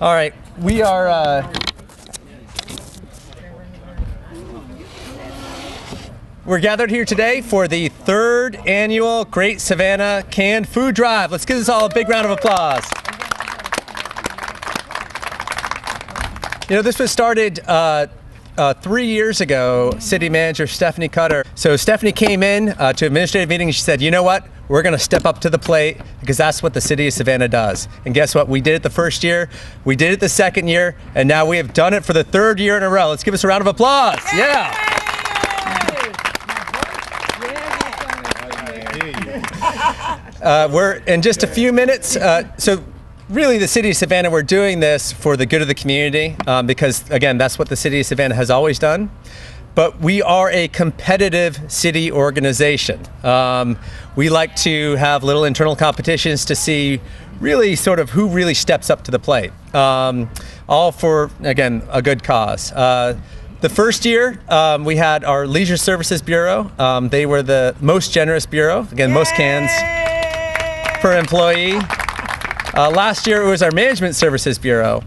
All right, we are we're gathered here today for the 3rd annual Great Savannah Canned Food Drive. Let's give this all a big round of applause. You know, this was started 3 years ago, City Manager Stephanie Cutter. So Stephanie came in to administrative meeting and she said, you know what? We're going to step up to the plate because that's what the city of Savannah does. And guess what? We did it the first year, we did it the second year, and now we have done it for the 3rd year in a row. Let's give us a round of applause. Yeah. We're in just a few minutes. So really, the city of Savannah, we're doing this for the good of the community because, again, that's what the city of Savannah has always done. But we are a competitive city organization. We like to have little internal competitions to see really sort of who really steps up to the plate. All for, again, a good cause. The first year, we had our Leisure Services Bureau. They were the most generous bureau. Again, most cans per employee. Last year, it was our Management Services Bureau.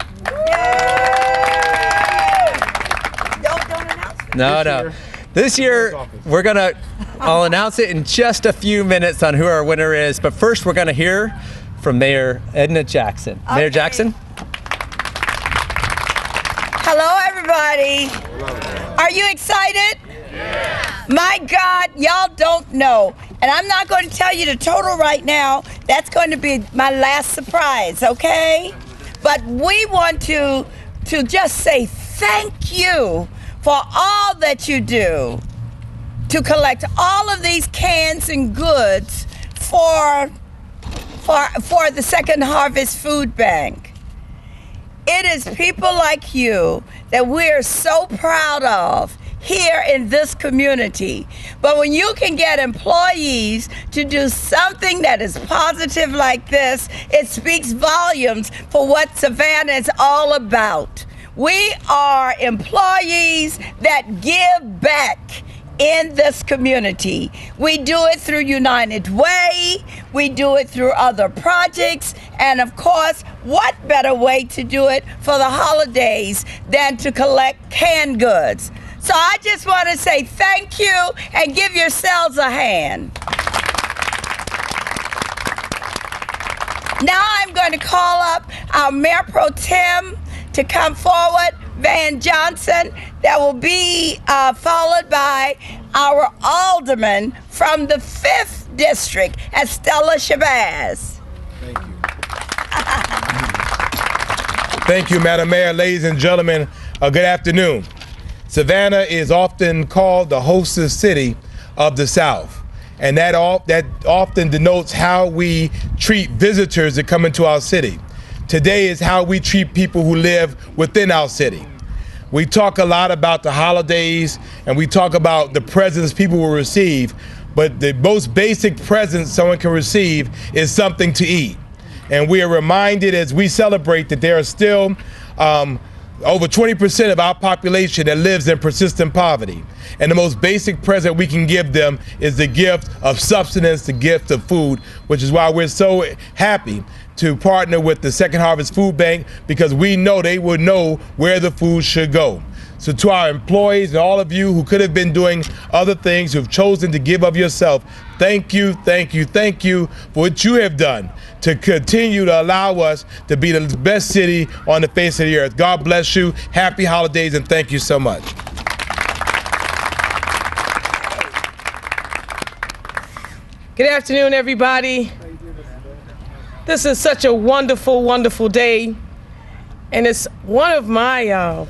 No. This year, I'll announce it in just a few minutes on who our winner is. But first, we're going to hear from Mayor Edna Jackson. Okay. Mayor Jackson. Hello, everybody. Are you excited? Yeah. My God, y'all don't know. And I'm not going to tell you the total right now. That's going to be my last surprise, okay? But we want to just say thank you for all that you do to collect all of these cans and goods for the Second Harvest Food Bank. It is people like you that we're so proud of here in this community. But when you can get employees to do something that is positive like this, it speaks volumes for what Savannah is all about. We are employees that give back in this community. We do it through United Way, we do it through other projects, and of course, what better way to do it for the holidays than to collect canned goods? So I just want to say thank you and give yourselves a hand. Now I'm going to call up our Mayor Pro Tem to come forward, Van Johnson. That will be followed by our alderman from the 5th District, Estella Shabazz. Thank you. Thank you, Madam Mayor. Ladies and gentlemen, good afternoon. Savannah is often called the hostess city of the South. And that often denotes how we treat visitors that come into our city. Today is how we treat people who live within our city. We talk a lot about the holidays and we talk about the presents people will receive, but the most basic present someone can receive is something to eat. And we are reminded as we celebrate that there are still over 20% of our population that lives in persistent poverty. And the most basic present we can give them is the gift of sustenance, the gift of food, which is why we're so happy to partner with the Second Harvest Food Bank, because we know they will know where the food should go. So to our employees and all of you who could have been doing other things, who have chosen to give of yourself, thank you, thank you, thank you for what you have done to continue to allow us to be the best city on the face of the earth. God bless you. Happy holidays, and thank you so much. Good afternoon, everybody. This is such a wonderful, wonderful day, and it's one of my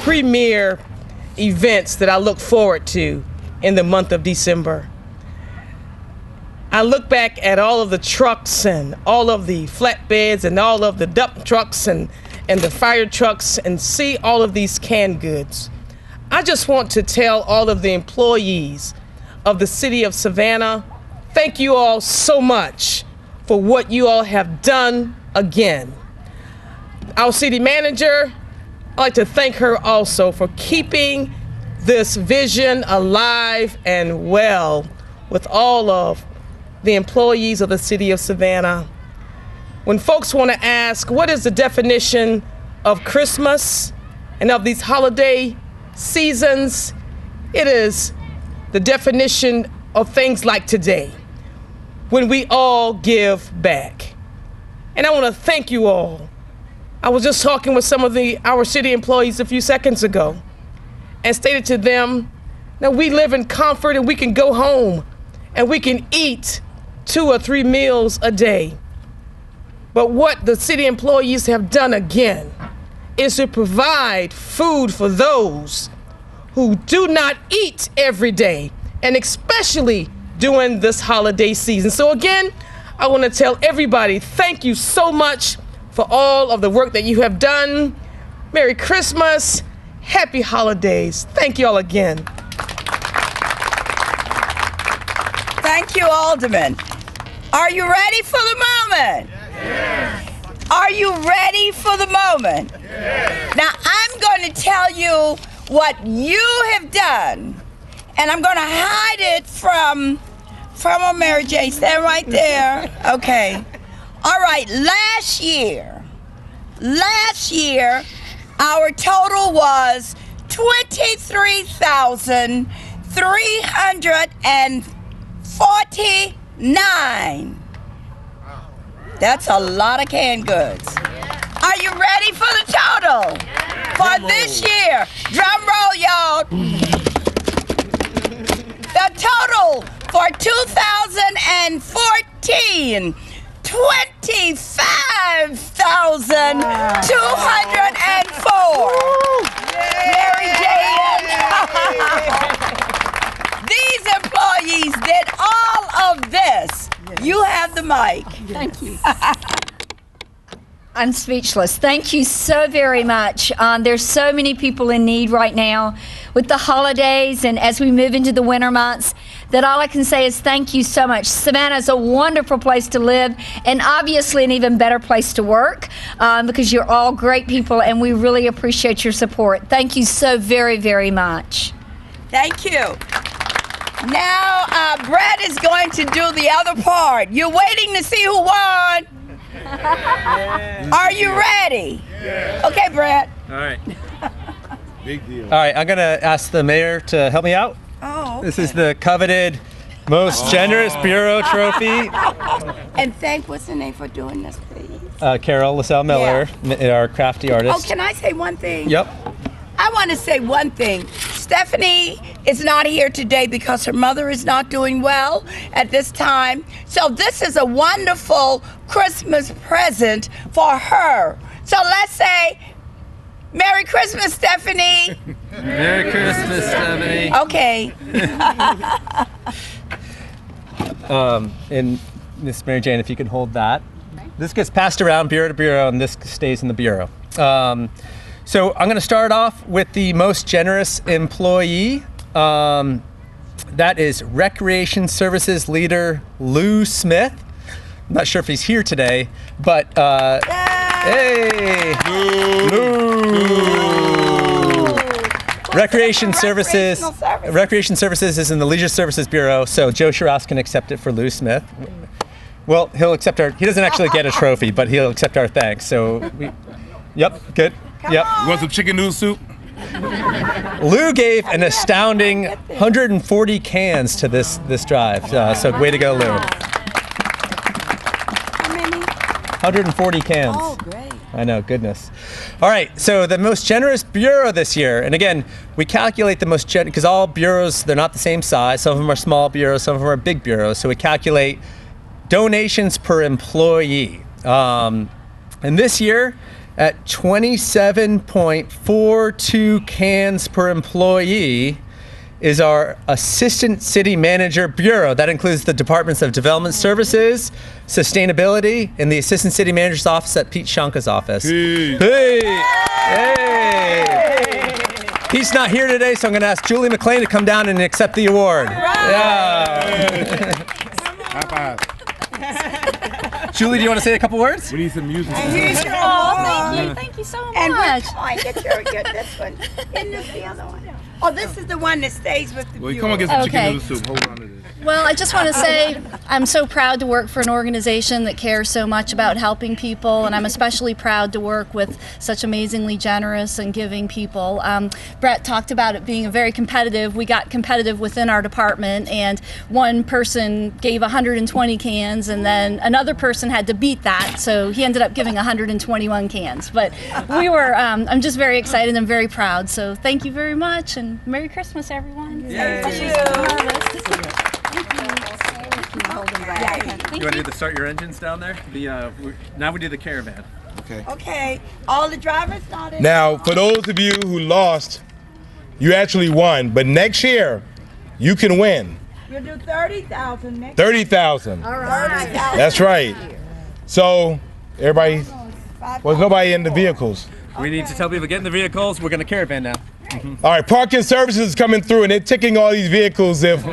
premier events that I look forward to in the month of December. I look back at all of the trucks and all of the flatbeds and all of the dump trucks and the fire trucks and see all of these canned goods. I just want to tell all of the employees of the city of Savannah, thank you all so much for what you all have done again. Our city manager, I'd like to thank her also for keeping this vision alive and well with all of the employees of the city of Savannah. when folks want to ask, what is the definition of Christmas and of these holiday seasons? It is the definition of things like today, when we all give back. And I want to thank you all. I was just talking with some of our city employees a few seconds ago and stated to them that we live in comfort and we can go home and we can eat 2 or 3 meals a day. But what the city employees have done again is to provide food for those who do not eat every day, and especially during this holiday season. So again, I want to tell everybody, thank you so much for all of the work that you have done. Merry Christmas, happy holidays. Thank you all again. Thank you, Alderman. Are you ready for the moment? Yes. Are you ready for the moment? Yes. Now, I'm going to tell you what you have done, and I'm going to hide it from Mary J. Stand right there. Okay. All right, last year, our total was $23,349. That's a lot of canned goods. Are you ready for the total? For this year, drum roll, y'all. The total for 2014, $25,204. Mary Jane. These employees did all of this. You have the mic. Thank you. I'm speechless. Thank you so very much. There's so many people in need right now with the holidays and as we move into the winter months, that all I can say is thank you so much. Savannah is a wonderful place to live and obviously an even better place to work because you're all great people and we really appreciate your support. Thank you so very, very much. Thank you. Now, Bret is going to do the other part. You're waiting to see who won. Are you ready? Yes. Okay, Bret. All right. Big deal. All right, I'm going to ask the mayor to help me out. Oh. Okay. This is the coveted Most Generous Bureau Trophy. And what's the name for doing this, please? Carol LaSalle Miller, our crafty artist. Oh, can I say one thing? Yep. I want to say one thing. Stephanie is not here today because her mother is not doing well at this time. So this is a wonderful Christmas present for her. So let's say, Merry Christmas, Stephanie. Merry Christmas, Stephanie. Okay. And Miss Mary Jane, if you can hold that. This gets passed around bureau to bureau, and this stays in the bureau. So I'm going to start off with the most generous employee. That is Recreation Services Leader Lou Smith. I'm not sure if he's here today, but hey, Lou. Recreation Services is in the Leisure Services Bureau, so Joe Shiras can accept it for Lou Smith. Well, he'll accept he doesn't actually get a trophy, but he'll accept our thanks. So yep, good. Yep. You want some chicken noodle soup? Lou gave an astounding 140 cans to this drive. So way to go, Lou. How many? 140 cans. Oh, great. I know, goodness. All right, so the most generous bureau this year, and again, we calculate the most generous, because all bureaus, they're not the same size. Some of them are small bureaus, some of them are big bureaus. So we calculate donations per employee. And this year, at 27.42 cans per employee is our Assistant City Manager Bureau. That includes the Departments of Development Services, Sustainability, and the Assistant City Manager's Office at Pete Shanka's office. Hey. Hey! Hey! Pete's not here today, so I'm going to ask Julie McLean to come down and accept the award. Yeah. High five. Julie, do you want to say a couple words? We need some music. Here's your Thank you so much. And get this one. And this the other one. Oh, this is the one that stays with the Well, bureau. come on, get some Okay. chicken noodle soup. Hold on to this. Well, I just want to say I'm so proud to work for an organization that cares so much about helping people, and I'm especially proud to work with such amazingly generous and giving people. Bret talked about it being very competitive. We got competitive within our department, and one person gave 120 cans, and then another person had to beat that, so he ended up giving 121 cans. But we were, I'm just very excited and very proud, so thank you very much, and Merry Christmas, everyone. You want to do the start your engines down there? Now we do the caravan. Okay. All the drivers nodded. Now, for those of you who lost, you actually won. But next year, you can win. We'll do 30,000 next. 30,000. All right. That's right. So, everybody, was nobody in the vehicles? We need to tell people get in the vehicles. We're going to caravan now. All right, parking services is coming through, and they're ticking all these vehicles if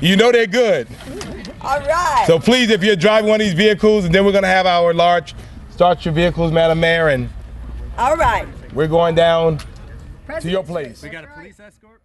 you know they're good. All right. So please, if you're driving one of these vehicles, and then we're going to have our large start your vehicles, Madam Mayor, and all right. we're going down to your place. We got a police escort.